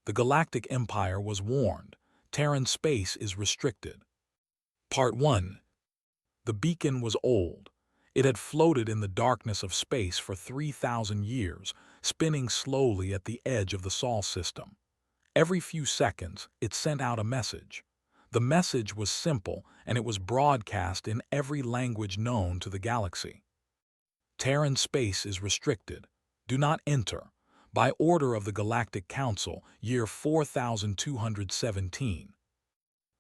The Galactic Empire was warned. Terran space is restricted. Part 1. The beacon was old. It had floated in the darkness of space for 3,000 years, spinning slowly at the edge of the Sol system. Every few seconds, it sent out a message. The message was simple, and it was broadcast in every language known to the galaxy. Terran space is restricted. Do not enter. By order of the Galactic Council, year 4217.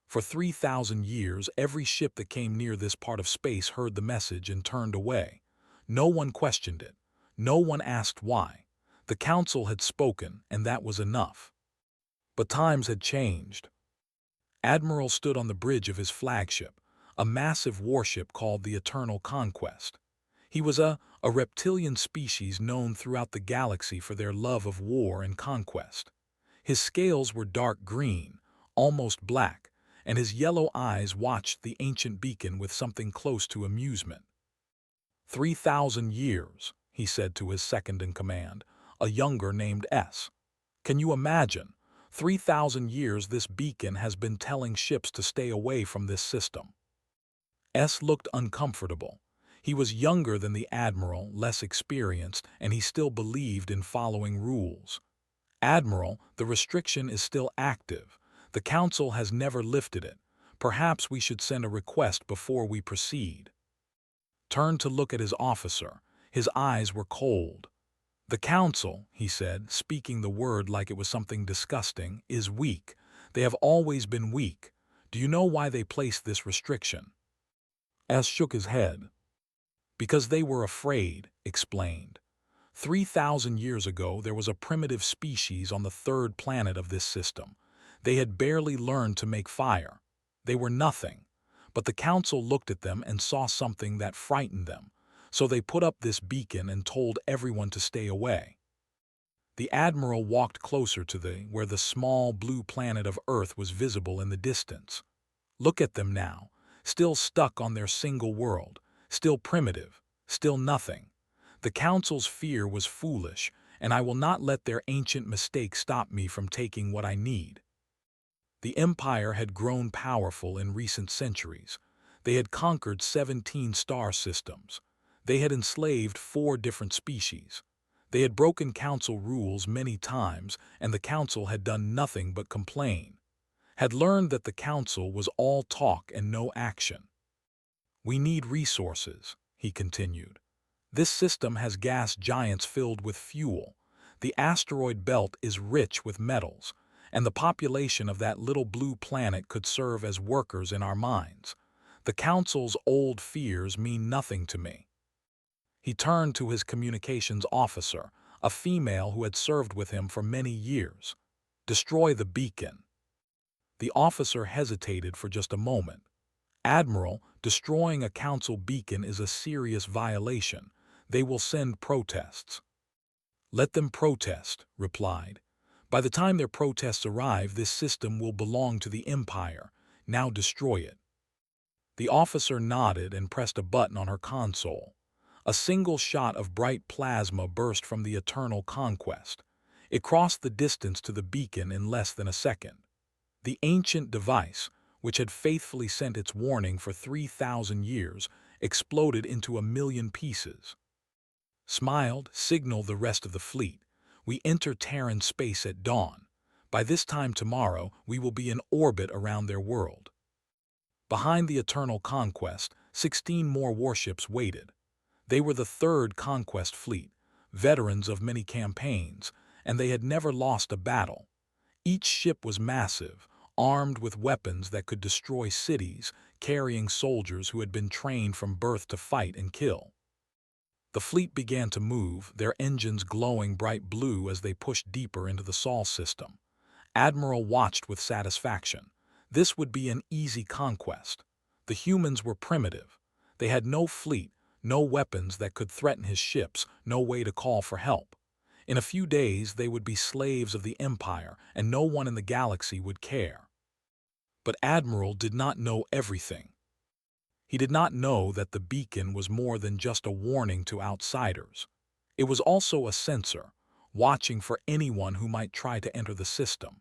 For 3,000 years, every ship that came near this part of space heard the message and turned away. No one questioned it. No one asked why. The Council had spoken, and that was enough. But times had changed. Admiral stood on the bridge of his flagship, a massive warship called the Eternal Conquest. He was a reptilian species known throughout the galaxy for their love of war and conquest. His scales were dark green, almost black, and his yellow eyes watched the ancient beacon with something close to amusement. 3,000 years, he said to his second-in-command, a younger named S. Can you imagine? 3,000 years this beacon has been telling ships to stay away from this system. S looked uncomfortable. He was younger than the Admiral, less experienced, and he still believed in following rules. Admiral, the restriction is still active. The Council has never lifted it. Perhaps we should send a request before we proceed. Turned to look at his officer. His eyes were cold. The Council, he said, speaking the word like it was something disgusting, is weak. They have always been weak. Do you know why they placed this restriction? S shook his head. Because they were afraid, explained. 3,000 years ago, there was a primitive species on the third planet of this system. They had barely learned to make fire. They were nothing. But the Council looked at them and saw something that frightened them. So they put up this beacon and told everyone to stay away. The Admiral walked closer to where the small blue planet of Earth was visible in the distance. Look at them now, still stuck on their single world, still primitive, still nothing. The Council's fear was foolish, and I will not let their ancient mistake stop me from taking what I need. The Empire had grown powerful in recent centuries. They had conquered 17 star systems. They had enslaved 4 different species. They had broken Council rules many times, and the Council had done nothing but complain. Had learned that the Council was all talk and no action. We need resources, he continued. This system has gas giants filled with fuel. The asteroid belt is rich with metals, and the population of that little blue planet could serve as workers in our mines. The Council's old fears mean nothing to me. He turned to his communications officer, a female who had served with him for many years. Destroy the beacon. The officer hesitated for just a moment. Admiral, destroying a Council beacon is a serious violation. They will send protests. Let them protest, replied. By the time their protests arrive, this system will belong to the Empire. Now destroy it. The officer nodded and pressed a button on her console. A single shot of bright plasma burst from the Eternal Conquest. It crossed the distance to the beacon in less than a second. The ancient device, which had faithfully sent its warning for 3,000 years, exploded into 1,000,000 pieces. Smiled, signaled the rest of the fleet. We enter Terran space at dawn. By this time tomorrow, we will be in orbit around their world. Behind the Eternal Conquest, 16 more warships waited. They were the third Conquest fleet, veterans of many campaigns, and they had never lost a battle. Each ship was massive, armed with weapons that could destroy cities, carrying soldiers who had been trained from birth to fight and kill. The fleet began to move, their engines glowing bright blue as they pushed deeper into the Sol system. Admiral watched with satisfaction. This would be an easy conquest. The humans were primitive. They had no fleet, no weapons that could threaten his ships, no way to call for help. In a few days, they would be slaves of the Empire, and no one in the galaxy would care. But Admiral did not know everything. He did not know that the beacon was more than just a warning to outsiders. It was also a sensor, watching for anyone who might try to enter the system,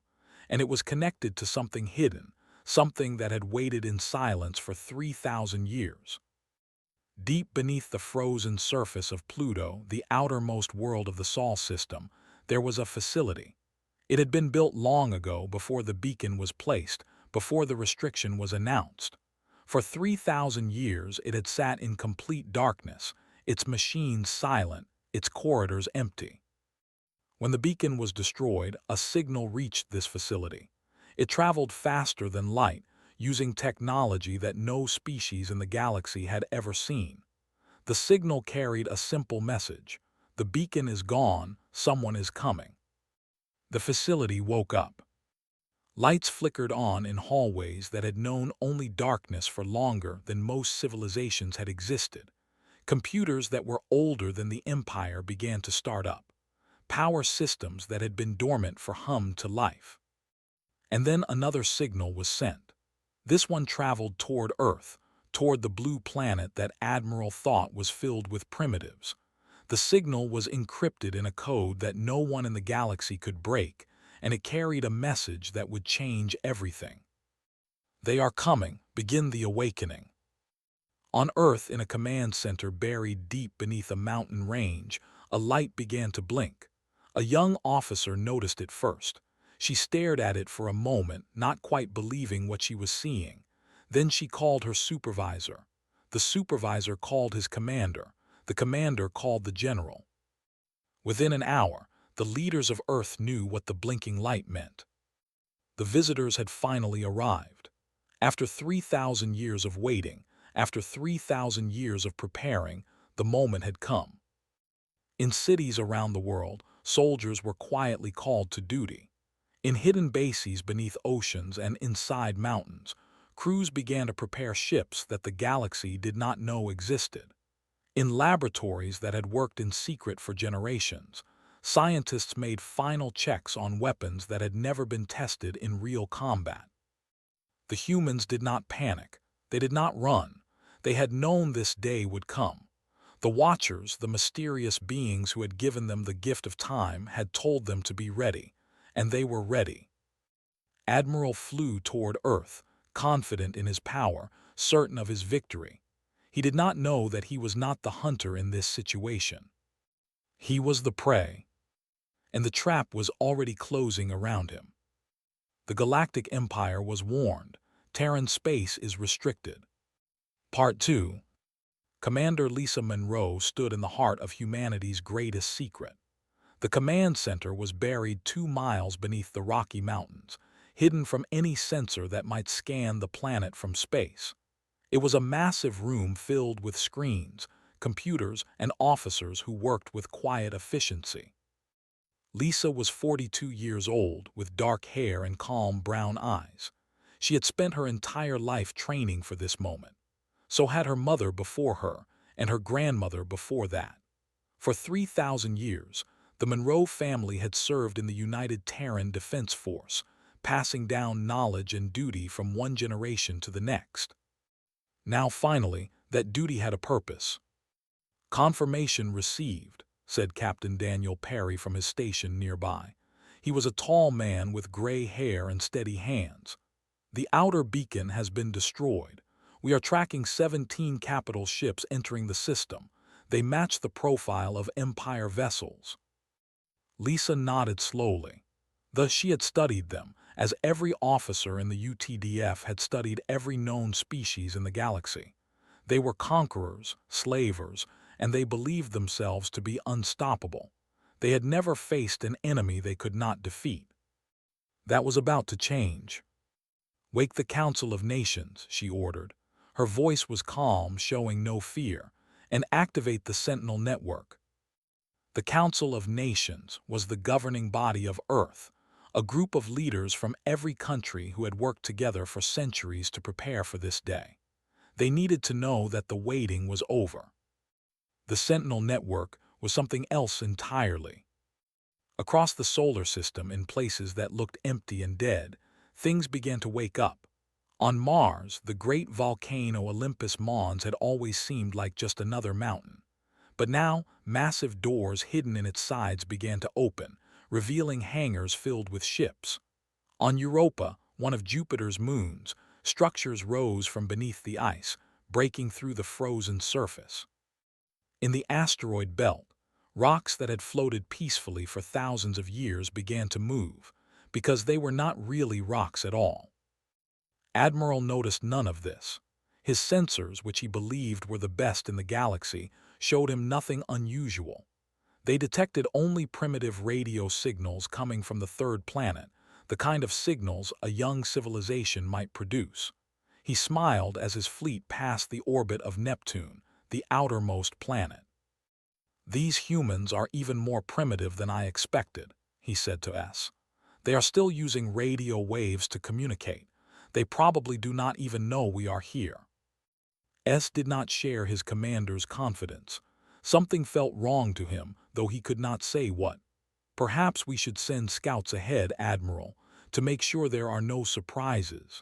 and it was connected to something hidden, something that had waited in silence for 3,000 years. Deep beneath the frozen surface of Pluto, the outermost world of the Sol system, there was a facility. It had been built long ago, before the beacon was placed, before the restriction was announced. For 3,000 years it had sat in complete darkness, its machines silent, its corridors empty. When the beacon was destroyed, a signal reached this facility. It traveled faster than light, using technology that no species in the galaxy had ever seen. The signal carried a simple message: the beacon is gone, someone is coming. The facility woke up. Lights flickered on in hallways that had known only darkness for longer than most civilizations had existed. Computers that were older than the Empire began to start up. Power systems that had been dormant hummed to life. And then another signal was sent. This one traveled toward Earth, toward the blue planet that Admiral thought was filled with primitives. The signal was encrypted in a code that no one in the galaxy could break, and it carried a message that would change everything. They are coming, begin the awakening. On Earth, in a command center buried deep beneath a mountain range, a light began to blink. A young officer noticed it first. She stared at it for a moment, not quite believing what she was seeing. Then she called her supervisor. The supervisor called his commander. The commander called the general. Within an hour, the leaders of Earth knew what the blinking light meant. The visitors had finally arrived. After 3,000 years of waiting, after 3,000 years of preparing, the moment had come. In cities around the world, soldiers were quietly called to duty. In hidden bases beneath oceans and inside mountains, crews began to prepare ships that the galaxy did not know existed. In laboratories that had worked in secret for generations, scientists made final checks on weapons that had never been tested in real combat. The humans did not panic. They did not run. They had known this day would come. The Watchers, the mysterious beings who had given them the gift of time, had told them to be ready, and they were ready. Admiral flew toward Earth, confident in his power, certain of his victory. He did not know that he was not the hunter in this situation. He was the prey, and the trap was already closing around him. The Galactic Empire was warned. Terran space is restricted. Part 2. Commander Lisa Monroe stood in the heart of humanity's greatest secret. The command center was buried 2 miles beneath the Rocky Mountains, hidden from any sensor that might scan the planet from space. It was a massive room filled with screens, computers, and officers who worked with quiet efficiency. Lisa was 42 years old, with dark hair and calm brown eyes. She had spent her entire life training for this moment. So had her mother before her, and her grandmother before that. For 3,000 years, the Monroe family had served in the United Terran Defense Force, passing down knowledge and duty from one generation to the next. Now finally, that duty had a purpose. "Confirmation received," said Captain Daniel Perry from his station nearby. He was a tall man with gray hair and steady hands. "The outer beacon has been destroyed. We are tracking 17 capital ships entering the system. They match the profile of Empire vessels." Lisa nodded slowly. Thus she had studied them, as every officer in the UTDF had studied every known species in the galaxy. They were conquerors, slavers, and they believed themselves to be unstoppable. They had never faced an enemy they could not defeat. That was about to change. "Wake the Council of Nations," she ordered. Her voice was calm, showing no fear, "and activate the Sentinel network." The Council of Nations was the governing body of Earth, a group of leaders from every country who had worked together for centuries to prepare for this day. They needed to know that the waiting was over. The Sentinel network was something else entirely. Across the solar system, in places that looked empty and dead, things began to wake up. On Mars, the great volcano Olympus Mons had always seemed like just another mountain. But now, massive doors hidden in its sides began to open, revealing hangars filled with ships. On Europa, one of Jupiter's moons, structures rose from beneath the ice, breaking through the frozen surface. In the asteroid belt, rocks that had floated peacefully for thousands of years began to move, because they were not really rocks at all. Admiral noticed none of this. His sensors, which he believed were the best in the galaxy, showed him nothing unusual. They detected only primitive radio signals coming from the third planet, the kind of signals a young civilization might produce. He smiled as his fleet passed the orbit of Neptune, the outermost planet. "These humans are even more primitive than I expected," he said to S. "They are still using radio waves to communicate. They probably do not even know we are here." S did not share his commander's confidence. Something felt wrong to him, though he could not say what. "Perhaps we should send scouts ahead, Admiral, to make sure there are no surprises."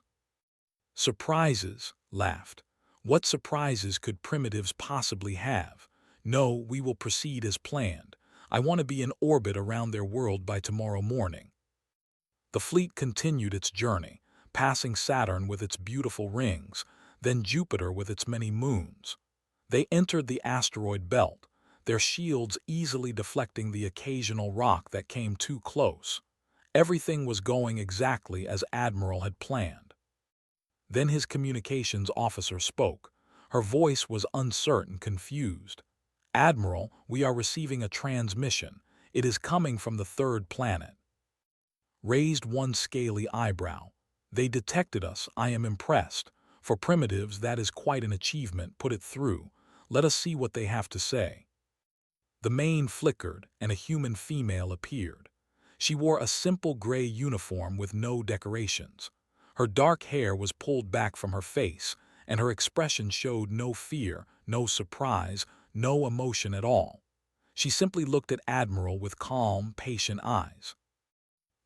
"Surprises?" laughed. "What surprises could primitives possibly have? No, we will proceed as planned. I want to be in orbit around their world by tomorrow morning." The fleet continued its journey, passing Saturn with its beautiful rings, then Jupiter with its many moons. They entered the asteroid belt, their shields easily deflecting the occasional rock that came too close. Everything was going exactly as Admiral had planned. Then his communications officer spoke. Her voice was uncertain, confused. "Admiral, we are receiving a transmission. It is coming from the third planet." Raised one scaly eyebrow. "They detected us. I am impressed. For primitives, that is quite an achievement. Put it through. Let us see what they have to say." The mane flickered, and a human female appeared. She wore a simple gray uniform with no decorations. Her dark hair was pulled back from her face, and her expression showed no fear, no surprise, no emotion at all. She simply looked at Admiral with calm, patient eyes.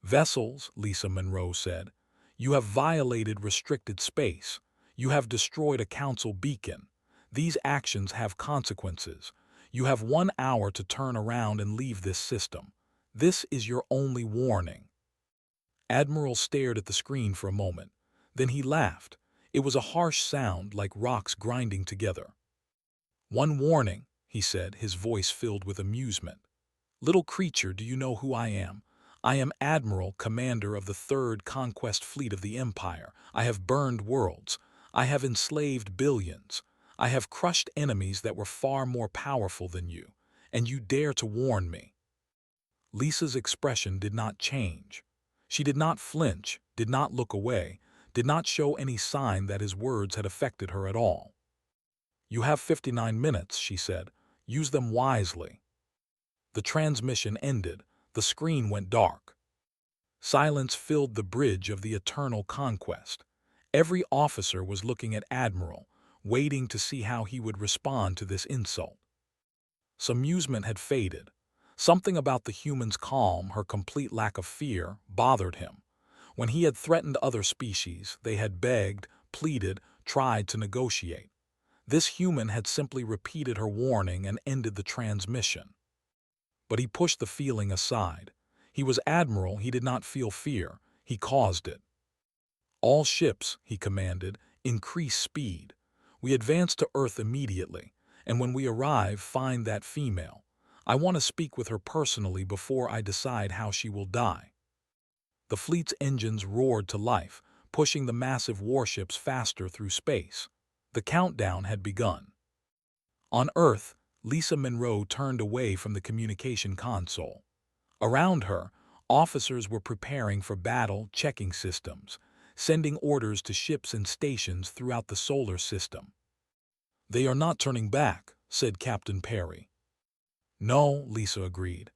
"Vessels," Lisa Monroe said, "you have violated restricted space. You have destroyed a council beacon. These actions have consequences. You have 1 hour to turn around and leave this system. This is your only warning." Admiral stared at the screen for a moment. Then he laughed. It was a harsh sound, like rocks grinding together. "One warning," he said, his voice filled with amusement. "Little creature, do you know who I am? I am Admiral, commander of the Third Conquest Fleet of the Empire. I have burned worlds. I have enslaved billions. I have crushed enemies that were far more powerful than you. And you dare to warn me?" Lisa's expression did not change. She did not flinch, did not look away, did not show any sign that his words had affected her at all. "You have 59 minutes, she said. "Use them wisely." The transmission ended. The screen went dark. Silence filled the bridge of the eternal conquest. Every officer was looking at Admiral, waiting to see how he would respond to this insult. Some amusement had faded. Something about the human's calm, her complete lack of fear, bothered him. When he had threatened other species, they had begged, pleaded, tried to negotiate. This human had simply repeated her warning and ended the transmission. But he pushed the feeling aside. He was Admiral, he did not feel fear, he caused it. "All ships," he commanded, "increase speed. We advance to Earth immediately, and when we arrive, find that female. I want to speak with her personally before I decide how she will die." The fleet's engines roared to life, pushing the massive warships faster through space. The countdown had begun. On Earth, Lisa Monroe turned away from the communication console. Around her, officers were preparing for battle, checking systems, sending orders to ships and stations throughout the solar system. "They are not turning back," said Captain Perry. "No," Lisa agreed.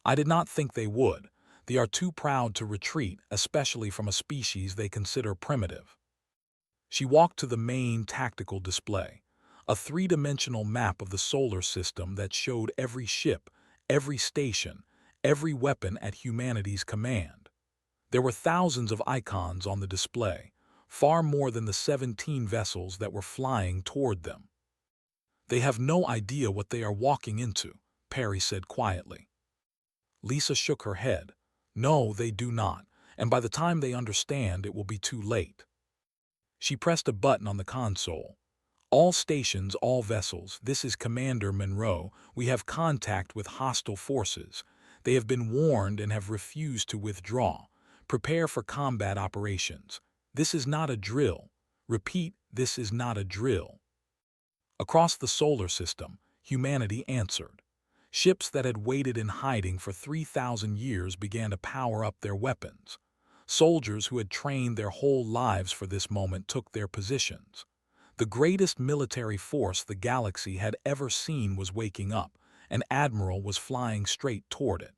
"I did not think they would. They are too proud to retreat, especially from a species they consider primitive." She walked to the main tactical display, a three-dimensional map of the solar system that showed every ship, every station, every weapon at humanity's command. There were thousands of icons on the display, far more than the 17 vessels that were flying toward them. They have no idea what they are walking into, Perry said quietly. Lisa shook her head. No, they do not, and by the time they understand, it will be too late. She pressed a button on the console. All stations, all vessels, this is Commander Monroe. We have contact with hostile forces. They have been warned and have refused to withdraw. Prepare for combat operations. This is not a drill. Repeat, this is not a drill. Across the solar system, humanity answered. Ships that had waited in hiding for 3,000 years began to power up their weapons. Soldiers who had trained their whole lives for this moment took their positions. The greatest military force the galaxy had ever seen was waking up. An admiral was flying straight toward it.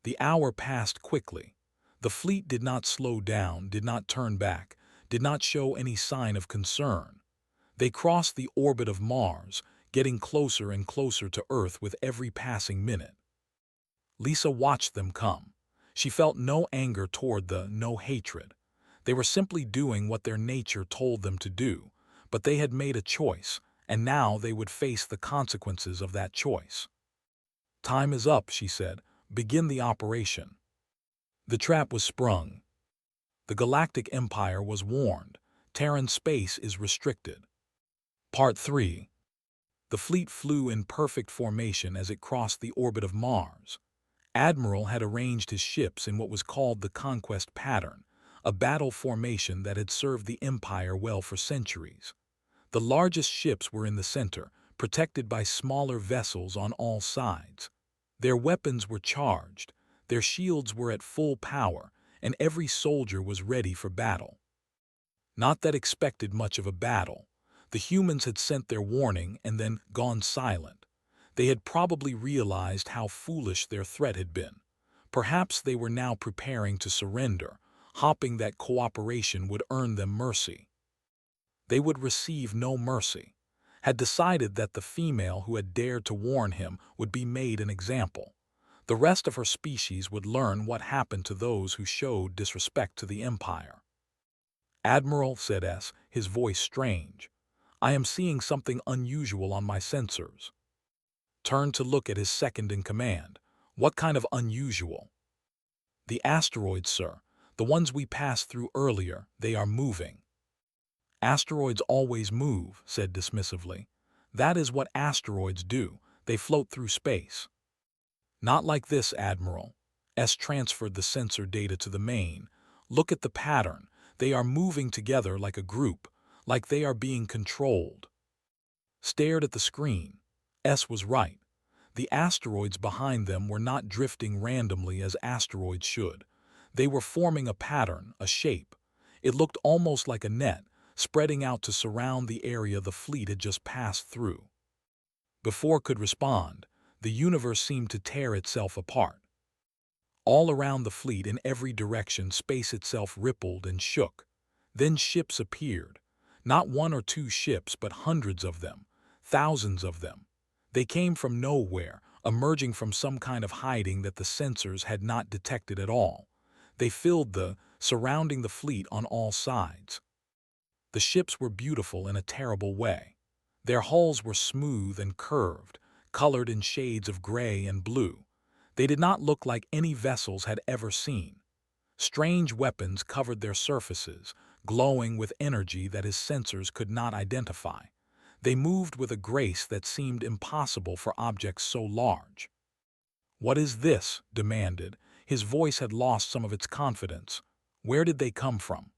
The hour passed quickly. The fleet did not slow down, did not turn back, did not show any sign of concern. They crossed the orbit of Mars, getting closer and closer to Earth with every passing minute. Lisa watched them come. She felt no anger toward them, no hatred. They were simply doing what their nature told them to do, but they had made a choice, and now they would face the consequences of that choice. Time is up, she said. Begin the operation. The trap was sprung. The Galactic Empire was warned. Terran space is restricted. Part 3. The fleet flew in perfect formation as it crossed the orbit of Mars. Admiral had arranged his ships in what was called the conquest pattern, a battle formation that had served the Empire well for centuries. The largest ships were in the center, protected by smaller vessels on all sides. Their weapons were charged, their shields were at full power, and every soldier was ready for battle. Not that expected much of a battle. The humans had sent their warning and then gone silent. They had probably realized how foolish their threat had been. Perhaps they were now preparing to surrender, hoping that cooperation would earn them mercy. They would receive no mercy. Had decided that the female who had dared to warn him would be made an example. The rest of her species would learn what happened to those who showed disrespect to the Empire. Admiral, said S., his voice strange. I am seeing something unusual on my sensors. Turned to look at his second-in-command. What kind of unusual? The asteroids, sir. The ones we passed through earlier, they are moving. Asteroids always move, said dismissively. That is what asteroids do. They float through space. Not like this, Admiral. S transferred the sensor data to the main. Look at the pattern. They are moving together like a group, like they are being controlled. Stared at the screen. S was right. The asteroids behind them were not drifting randomly as asteroids should. They were forming a pattern, a shape. It looked almost like a net, spreading out to surround the area the fleet had just passed through. Before it could respond, the universe seemed to tear itself apart. All around the fleet, in every direction, space itself rippled and shook. Then ships appeared. Not one or two ships, but hundreds of them, thousands of them. They came from nowhere, emerging from some kind of hiding that the sensors had not detected at all. They filled surrounding the fleet on all sides. The ships were beautiful in a terrible way. Their hulls were smooth and curved, colored in shades of gray and blue. They did not look like any vessels had ever seen. Strange weapons covered their surfaces, glowing with energy that his sensors could not identify. They moved with a grace that seemed impossible for objects so large. What is this? Demanded. His voice had lost some of its confidence. Where did they come from?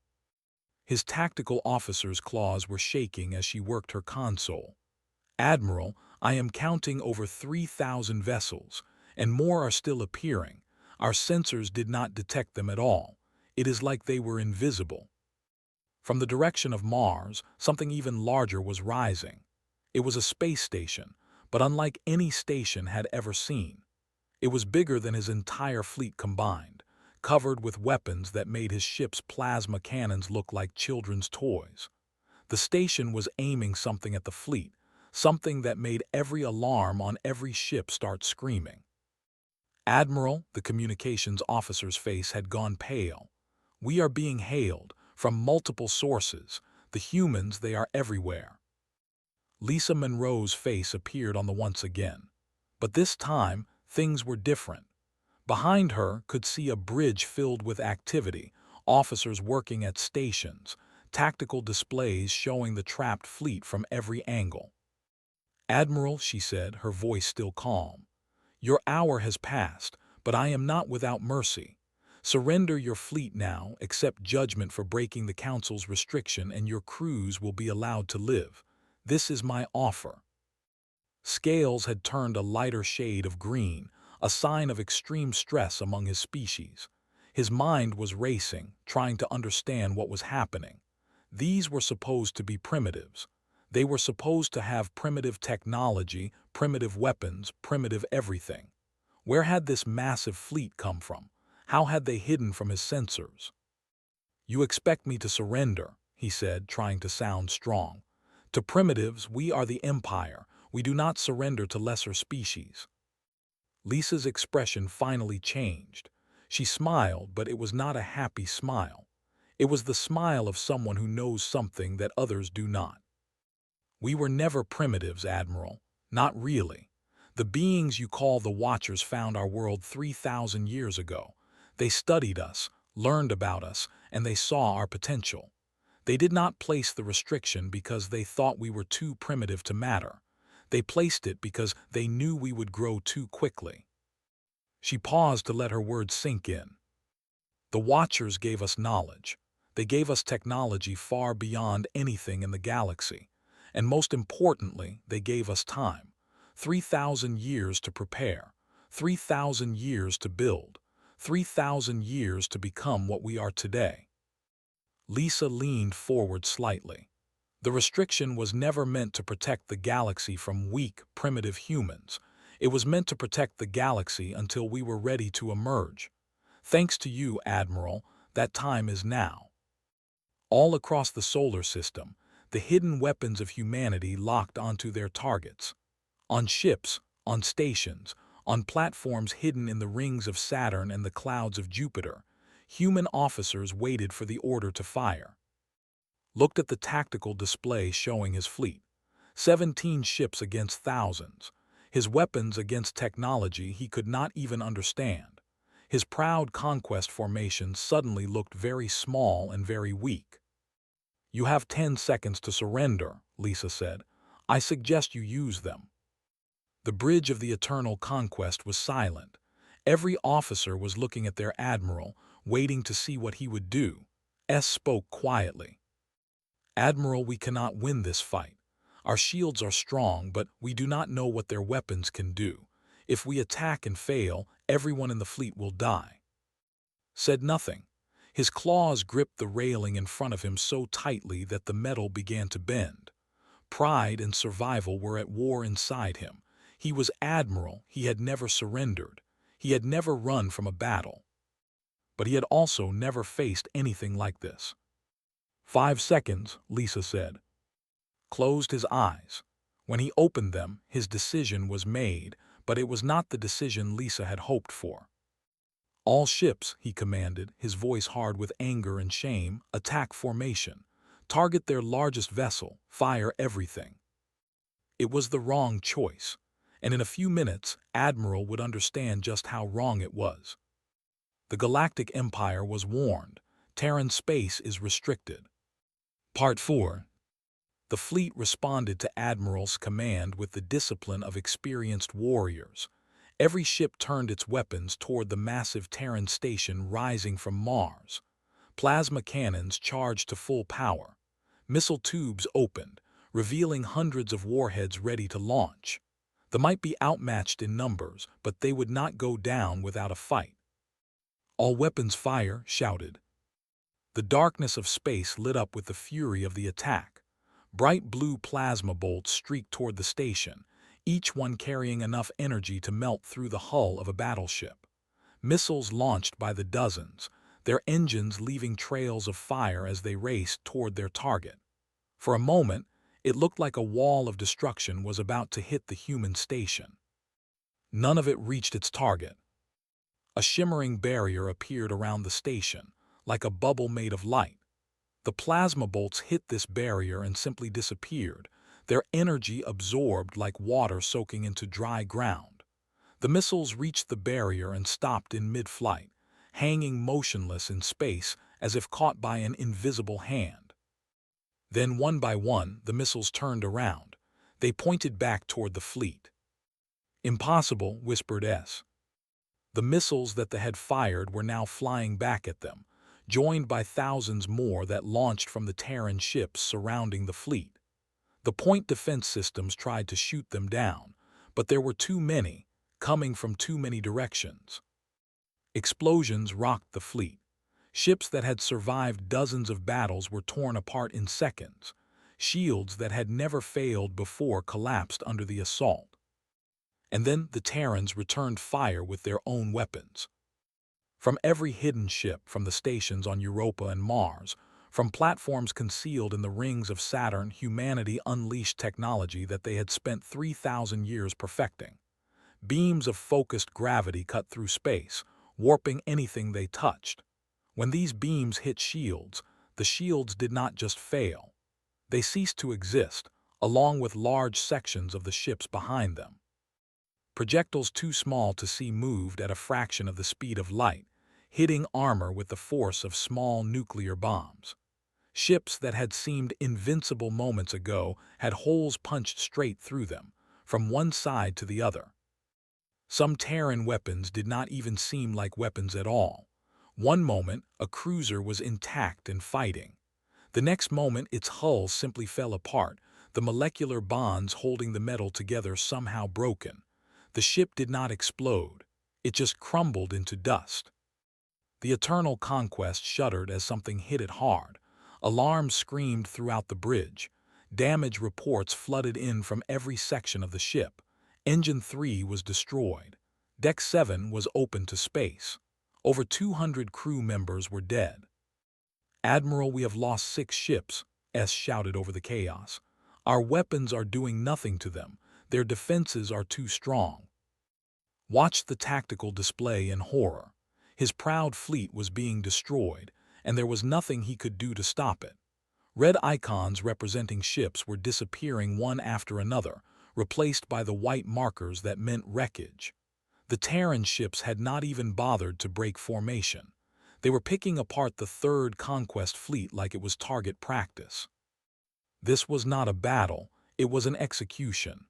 His tactical officer's claws were shaking as she worked her console. Admiral, I am counting over 3,000 vessels, and more are still appearing. Our sensors did not detect them at all. It is like they were invisible. From the direction of Mars, something even larger was rising. It was a space station, but unlike any station had ever seen. It was bigger than his entire fleet combined, covered with weapons that made his ship's plasma cannons look like children's toys. The station was aiming something at the fleet, something that made every alarm on every ship start screaming. Admiral, the communications officer's face had gone pale. We are being hailed from multiple sources. The humans, they are everywhere. Lisa Monroe's face appeared on the once again. But this time, things were different. Behind her could see a bridge filled with activity, officers working at stations, tactical displays showing the trapped fleet from every angle. "Admiral," she said, her voice still calm, "your hour has passed, but I am not without mercy. Surrender your fleet now, accept judgment for breaking the Council's restriction, and your crews will be allowed to live. This is my offer." Scales had turned a lighter shade of green, a sign of extreme stress among his species. His mind was racing, trying to understand what was happening. These were supposed to be primitives. They were supposed to have primitive technology, primitive weapons, primitive everything. Where had this massive fleet come from? How had they hidden from his sensors? "You expect me to surrender," he said, trying to sound strong. "To primitives, we are the Empire. We do not surrender to lesser species." Lisa's expression finally changed. She smiled, but it was not a happy smile. It was the smile of someone who knows something that others do not. "We were never primitives, Admiral. Not really. The beings you call the Watchers found our world 3,000 years ago. They studied us, learned about us, and they saw our potential. They did not place the restriction because they thought we were too primitive to matter. They placed it because they knew we would grow too quickly." She paused to let her words sink in. "The Watchers gave us knowledge. They gave us technology far beyond anything in the galaxy. And most importantly, they gave us time. 3,000 years to prepare. 3,000 years to build. 3,000 years to become what we are today." Lisa leaned forward slightly. "The restriction was never meant to protect the galaxy from weak, primitive humans. It was meant to protect the galaxy until we were ready to emerge. Thanks to you, Admiral, that time is now." All across the solar system, the hidden weapons of humanity locked onto their targets. On ships, on stations, on platforms hidden in the rings of Saturn and the clouds of Jupiter, human officers waited for the order to fire. Looked at the tactical display showing his fleet. 17 ships against thousands. His weapons against technology he could not even understand. His proud conquest formation suddenly looked very small and very weak. "You have 10 seconds to surrender," Lisa said. "I suggest you use them." The bridge of the eternal conquest was silent. Every officer was looking at their admiral, waiting to see what he would do. S spoke quietly. "Admiral, we cannot win this fight. Our shields are strong, but we do not know what their weapons can do. If we attack and fail, everyone in the fleet will die." Said nothing. His claws gripped the railing in front of him so tightly that the metal began to bend. Pride and survival were at war inside him. He was Admiral, he had never surrendered. He had never run from a battle. But he had also never faced anything like this. 5 seconds, Lisa said. Closed his eyes. When he opened them, his decision was made, but it was not the decision Lisa had hoped for. "All ships," he commanded, his voice hard with anger and shame, "attack formation. Target their largest vessel, fire everything." It was the wrong choice, and in a few minutes, Admiral would understand just how wrong it was. The Galactic Empire was warned. Terran space is restricted. Part 4. The fleet responded to Admiral's command with the discipline of experienced warriors. Every ship turned its weapons toward the massive Terran station rising from Mars. Plasma cannons charged to full power. Missile tubes opened, revealing hundreds of warheads ready to launch. They might be outmatched in numbers, but they would not go down without a fight. "All weapons fire," shouted. The darkness of space lit up with the fury of the attack. Bright blue plasma bolts streaked toward the station, each one carrying enough energy to melt through the hull of a battleship. Missiles launched by the dozens, their engines leaving trails of fire as they raced toward their target. For a moment, it looked like a wall of destruction was about to hit the human station. None of it reached its target. A shimmering barrier appeared around the station, like a bubble made of light. The plasma bolts hit this barrier and simply disappeared. their energy absorbed like water soaking into dry ground. The missiles reached the barrier and stopped in mid-flight, hanging motionless in space as if caught by an invisible hand. Then, one by one, the missiles turned around. They pointed back toward the fleet. "Impossible," whispered S. The missiles that they had fired were now flying back at them, joined by thousands more that launched from the Terran ships surrounding the fleet. The point defense systems tried to shoot them down, but there were too many, coming from too many directions. Explosions rocked the fleet. Ships that had survived dozens of battles were torn apart in seconds. Shields that had never failed before collapsed under the assault. And then the Terrans returned fire with their own weapons. From every hidden ship, from the stations on Europa and Mars, from platforms concealed in the rings of Saturn, humanity unleashed technology that they had spent 3,000 years perfecting. Beams of focused gravity cut through space, warping anything they touched. When these beams hit shields, the shields did not just fail. They ceased to exist, along with large sections of the ships behind them. Projectiles too small to see moved at a fraction of the speed of light, hitting armor with the force of small nuclear bombs. Ships that had seemed invincible moments ago had holes punched straight through them, from one side to the other. Some Terran weapons did not even seem like weapons at all. One moment, a cruiser was intact and fighting. The next moment, its hull simply fell apart, the molecular bonds holding the metal together somehow broken. The ship did not explode. It just crumbled into dust. The Eternal Conquest shuddered as something hit it hard. Alarms screamed throughout the bridge. Damage reports flooded in from every section of the ship. Engine 3 was destroyed. Deck 7 was open to space. Over 200 crew members were dead. "Admiral, we have lost 6 ships," S shouted over the chaos. "Our weapons are doing nothing to them. Their defenses are too strong." Watched the tactical display in horror. His proud fleet was being destroyed, and there was nothing he could do to stop it. Red icons representing ships were disappearing one after another, replaced by the white markers that meant wreckage. The Terran ships had not even bothered to break formation. They were picking apart the Third Conquest fleet like it was target practice. This was not a battle, it was an execution.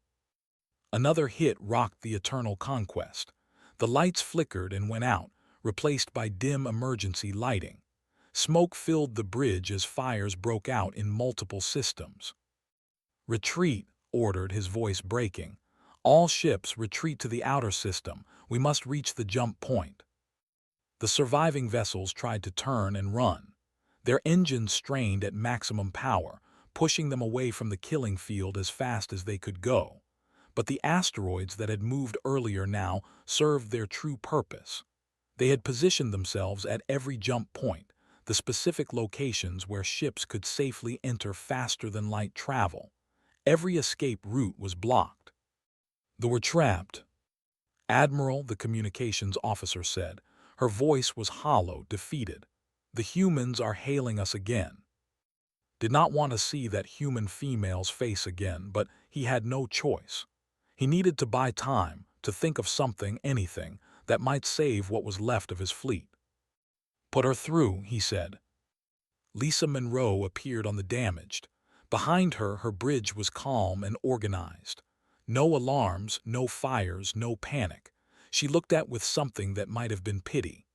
Another hit rocked the Eternal Conquest. The lights flickered and went out, replaced by dim emergency lighting. Smoke filled the bridge as fires broke out in multiple systems. "Retreat," ordered, his voice breaking. "All ships retreat to the outer system. We must reach the jump point." The surviving vessels tried to turn and run. Their engines strained at maximum power, pushing them away from the killing field as fast as they could go. But the asteroids that had moved earlier now served their true purpose. They had positioned themselves at every jump point, the specific locations where ships could safely enter faster than light travel. Every escape route was blocked. "They were trapped." "Admiral," the communications officer said. Her voice was hollow, defeated. "The humans are hailing us again." Did not want to see that human female's face again, but he had no choice. He needed to buy time, to think of something, anything, that might save what was left of his fleet. "Put her through," he said. Lisa Monroe appeared on the damaged. Behind her, her bridge was calm and organized. No alarms, no fires, no panic. She looked at with something that might have been pity.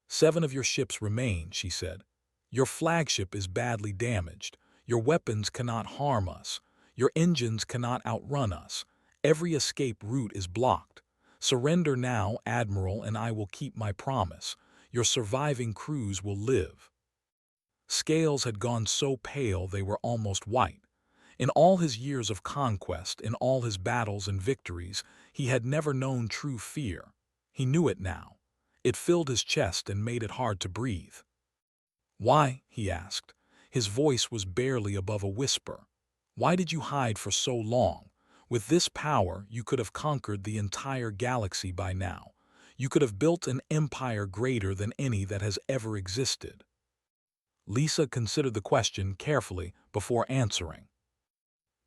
"7 of your ships remain," she said. "Your flagship is badly damaged. Your weapons cannot harm us. Your engines cannot outrun us. Every escape route is blocked. Surrender now, Admiral, and I will keep my promise. Your surviving crews will live." Scales had gone so pale they were almost white. In all his years of conquest, in all his battles and victories, he had never known true fear. He knew it now. It filled his chest and made it hard to breathe. "Why?" he asked. His voice was barely above a whisper. "Why did you hide for so long? With this power, you could have conquered the entire galaxy by now. You could have built an empire greater than any that has ever existed." Lisa considered the question carefully before answering.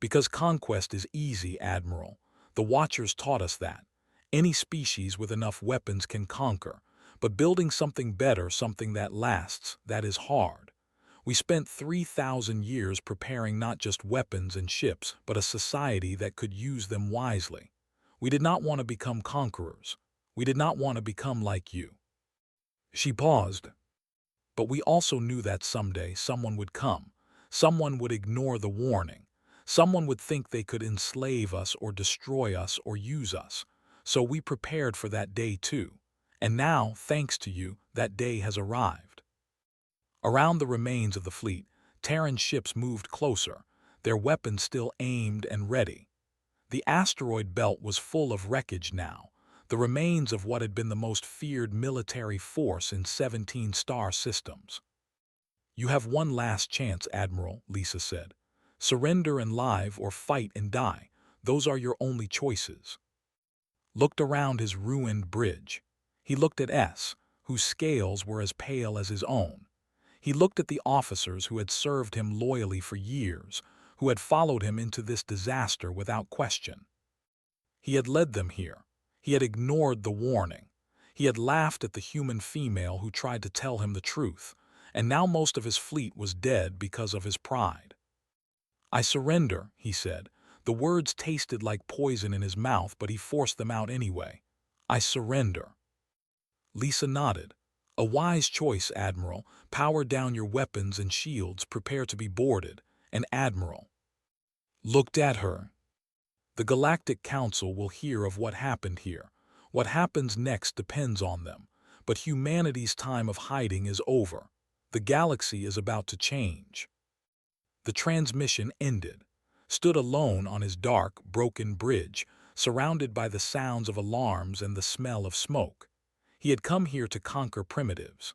Because conquest is easy, Admiral. The Watchers taught us that. Any species with enough weapons can conquer, but building something better, something that lasts, that is hard. We spent 3,000 years preparing not just weapons and ships, but a society that could use them wisely. We did not want to become conquerors. We did not want to become like you. She paused. But we also knew that someday someone would come. Someone would ignore the warning. Someone would think they could enslave us or destroy us or use us. So we prepared for that day too. And now, thanks to you, that day has arrived. Around the remains of the fleet, Terran ships moved closer, their weapons still aimed and ready. The asteroid belt was full of wreckage now, the remains of what had been the most feared military force in 17 star systems. You have one last chance, Admiral, Lisa said. Surrender and live or fight and die. Those are your only choices. Looked around his ruined bridge. He looked at S, whose scales were as pale as his own. He looked at the officers who had served him loyally for years, who had followed him into this disaster without question. He had led them here. He had ignored the warning. He had laughed at the human female who tried to tell him the truth, and now most of his fleet was dead because of his pride. I surrender, he said. The words tasted like poison in his mouth, but he forced them out anyway. I surrender. Lisa nodded. A wise choice, Admiral. Power down your weapons and shields, prepare to be boarded. And Admiral looked at her. The Galactic Council will hear of what happened here. What happens next depends on them. But humanity's time of hiding is over. The galaxy is about to change. The transmission ended. Stood alone on his dark, broken bridge, surrounded by the sounds of alarms and the smell of smoke. He had come here to conquer primitives.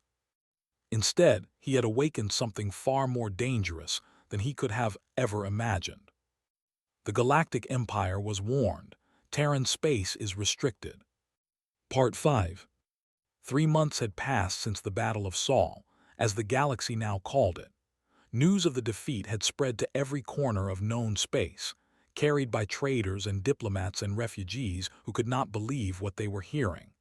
Instead, he had awakened something far more dangerous than he could have ever imagined. The Galactic Empire was warned. Terran space is restricted. Part 5. 3 months had passed since the Battle of Sol, as the galaxy now called it. News of the defeat had spread to every corner of known space, carried by traders and diplomats and refugees who could not believe what they were hearing.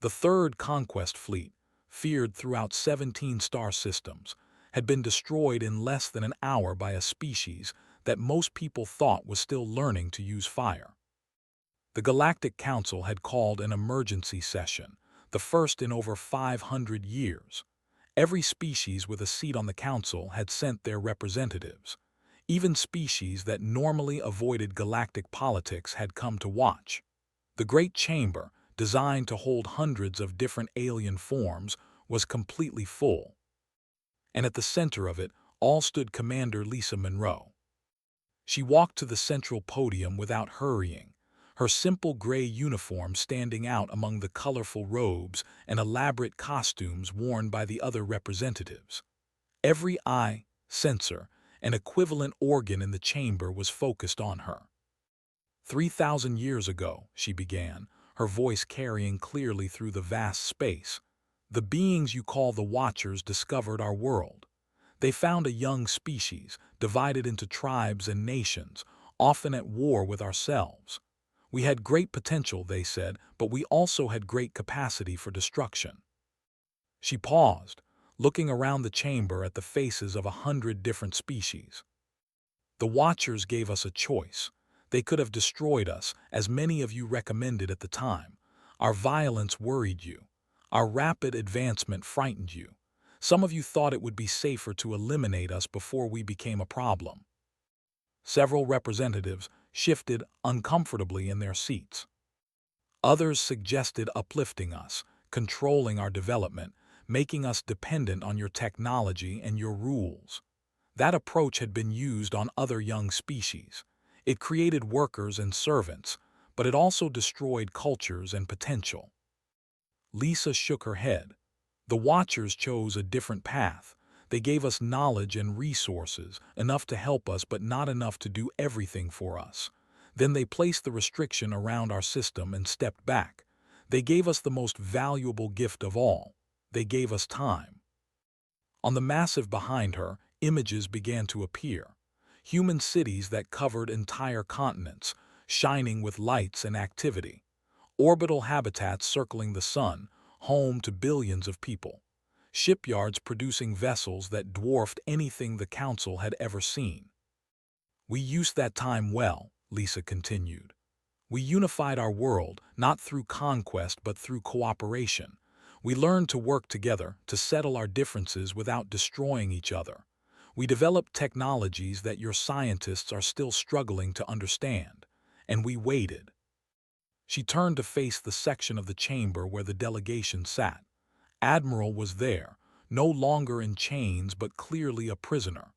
The Third Conquest Fleet, feared throughout 17 star systems, had been destroyed in less than an hour by a species that most people thought was still learning to use fire. The Galactic Council had called an emergency session, the first in over 500 years. Every species with a seat on the council had sent their representatives. Even species that normally avoided galactic politics had come to watch. The Great Chamber, designed to hold hundreds of different alien forms, was completely full. And at the center of it all stood Commander Lisa Monroe. She walked to the central podium without hurrying, her simple gray uniform standing out among the colorful robes and elaborate costumes worn by the other representatives. Every eye, sensor, and equivalent organ in the chamber was focused on her. 3,000 years ago, she began, her voice carrying clearly through the vast space, the beings you call the Watchers discovered our world. They found a young species, divided into tribes and nations, often at war with ourselves. We had great potential, they said, but we also had great capacity for destruction. She paused, looking around the chamber at the faces of 100 different species. The Watchers gave us a choice. They could have destroyed us, as many of you recommended at the time. Our violence worried you. Our rapid advancement frightened you. Some of you thought it would be safer to eliminate us before we became a problem. Several representatives shifted uncomfortably in their seats. Others suggested uplifting us, controlling our development, making us dependent on your technology and your rules. That approach had been used on other young species. It created workers and servants, but it also destroyed cultures and potential. Lisa shook her head. The Watchers chose a different path. They gave us knowledge and resources, enough to help us but not enough to do everything for us. Then they placed the restriction around our system and stepped back. They gave us the most valuable gift of all. They gave us time. On the massive behind her, images began to appear. human cities that covered entire continents, shining with lights and activity, orbital habitats circling the sun, home to billions of people, shipyards producing vessels that dwarfed anything the Council had ever seen. We used that time well, Lisa continued. We unified our world, not through conquest but through cooperation. We learned to work together, to settle our differences without destroying each other. We developed technologies that your scientists are still struggling to understand. And we waited. She turned to face the section of the chamber where the delegation sat. Admiral was there, no longer in chains but clearly a prisoner.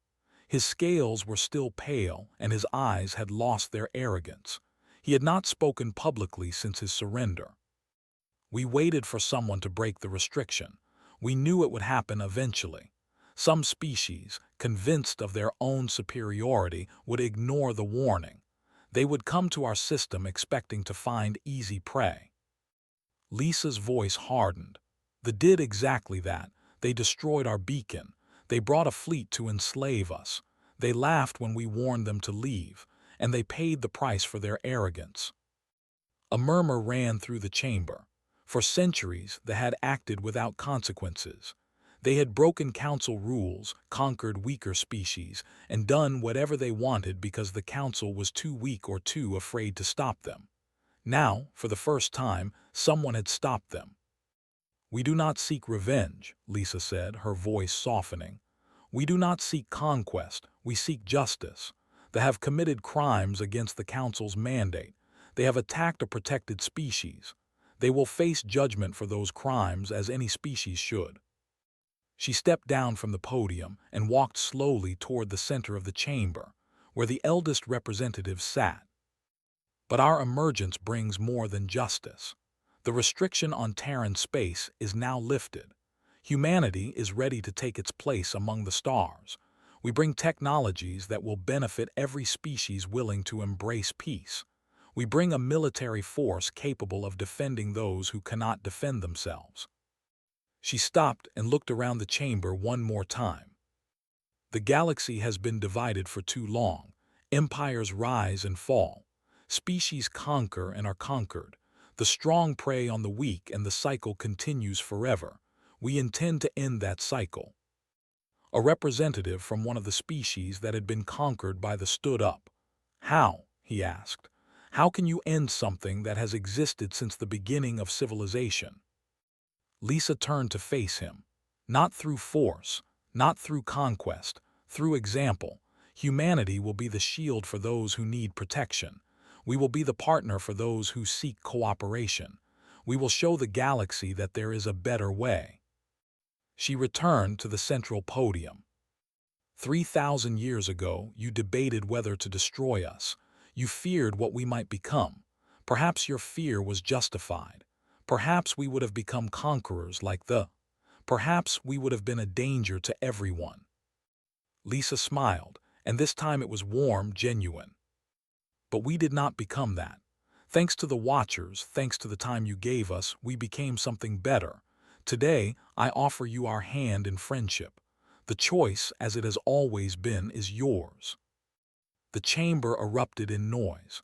His scales were still pale, and his eyes had lost their arrogance. He had not spoken publicly since his surrender. We waited for someone to break the restriction. We knew it would happen eventually. Some species, convinced of their own superiority, would ignore the warning. They would come to our system expecting to find easy prey. Lisa's voice hardened. They did exactly that. They destroyed our beacon. They brought a fleet to enslave us. They laughed when we warned them to leave, and they paid the price for their arrogance. A murmur ran through the chamber. For centuries, they had acted without consequences. They had broken council rules, conquered weaker species, and done whatever they wanted because the council was too weak or too afraid to stop them. Now, for the first time, someone had stopped them. We do not seek revenge, Lisa said, her voice softening. We do not seek conquest, we seek justice. They have committed crimes against the Council's mandate. They have attacked a protected species. They will face judgment for those crimes as any species should. She stepped down from the podium and walked slowly toward the center of the chamber, where the eldest representative sat. But our emergence brings more than justice. The restriction on Terran space is now lifted. Humanity is ready to take its place among the stars. We bring technologies that will benefit every species willing to embrace peace. We bring a military force capable of defending those who cannot defend themselves. She stopped and looked around the chamber one more time. The galaxy has been divided for too long. Empires rise and fall. Species conquer and are conquered. The strong prey on the weak and the cycle continues forever. We intend to end that cycle. A representative from one of the species that had been conquered by the stood up. How? He asked. How can you end something that has existed since the beginning of civilization? Lisa turned to face him. Not through force, not through conquest, through example. Humanity will be the shield for those who need protection. We will be the partner for those who seek cooperation. We will show the galaxy that there is a better way. She returned to the central podium. 3,000 years ago, you debated whether to destroy us. You feared what we might become. Perhaps your fear was justified. Perhaps we would have become conquerors like the. Perhaps we would have been a danger to everyone. Lisa smiled, and this time it was warm, genuine. But we did not become that. Thanks to the Watchers, thanks to the time you gave us, we became something better. Today, I offer you our hand in friendship. The choice, as it has always been, is yours. The chamber erupted in noise.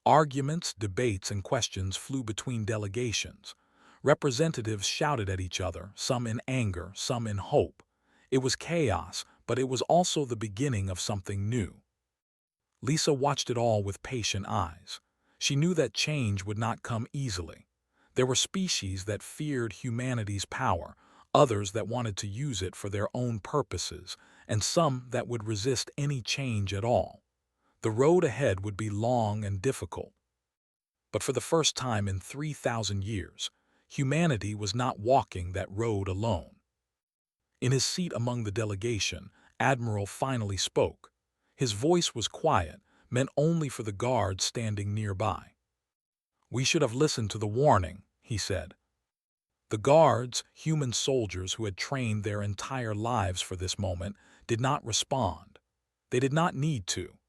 Arguments, debates, and questions flew between delegations. Representatives shouted at each other, some in anger, some in hope. It was chaos, but it was also the beginning of something new. Lisa watched it all with patient eyes. She knew that change would not come easily. There were species that feared humanity's power, others that wanted to use it for their own purposes, and some that would resist any change at all. The road ahead would be long and difficult. But for the first time in 3,000 years, humanity was not walking that road alone. In his seat among the delegation, Admiral finally spoke. His voice was quiet, meant only for the guards standing nearby. We should have listened to the warning, he said. The guards, human soldiers who had trained their entire lives for this moment, did not respond. They did not need to.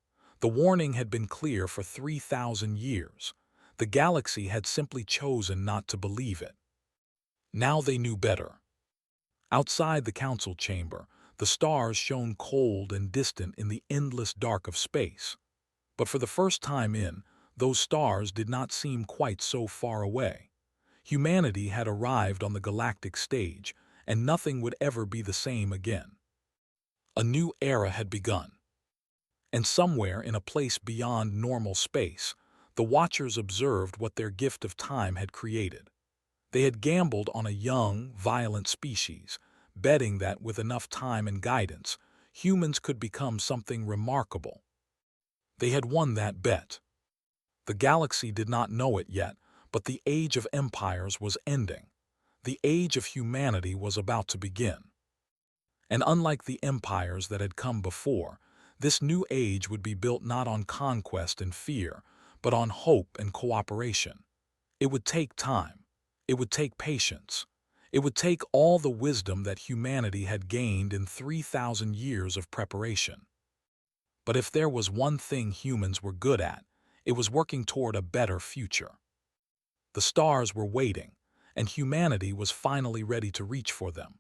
The warning had been clear for 3,000 years. The galaxy had simply chosen not to believe it. Now they knew better. Outside the council chamber, The stars shone cold and distant in the endless dark of space. But for the first time those stars did not seem quite so far away. Humanity had arrived on the galactic stage, and nothing would ever be the same again. A new era had begun. And somewhere in a place beyond normal space, the Watchers observed what their gift of time had created. They had gambled on a young, violent species, betting that with enough time and guidance, humans could become something remarkable. They had won that bet. The galaxy did not know it yet, but the age of empires was ending. The age of humanity was about to begin. And unlike the empires that had come before, this new age would be built not on conquest and fear, but on hope and cooperation. It would take time. It would take patience. It would take all the wisdom that humanity had gained in 3,000 years of preparation. But if there was one thing humans were good at, it was working toward a better future. The stars were waiting, and humanity was finally ready to reach for them.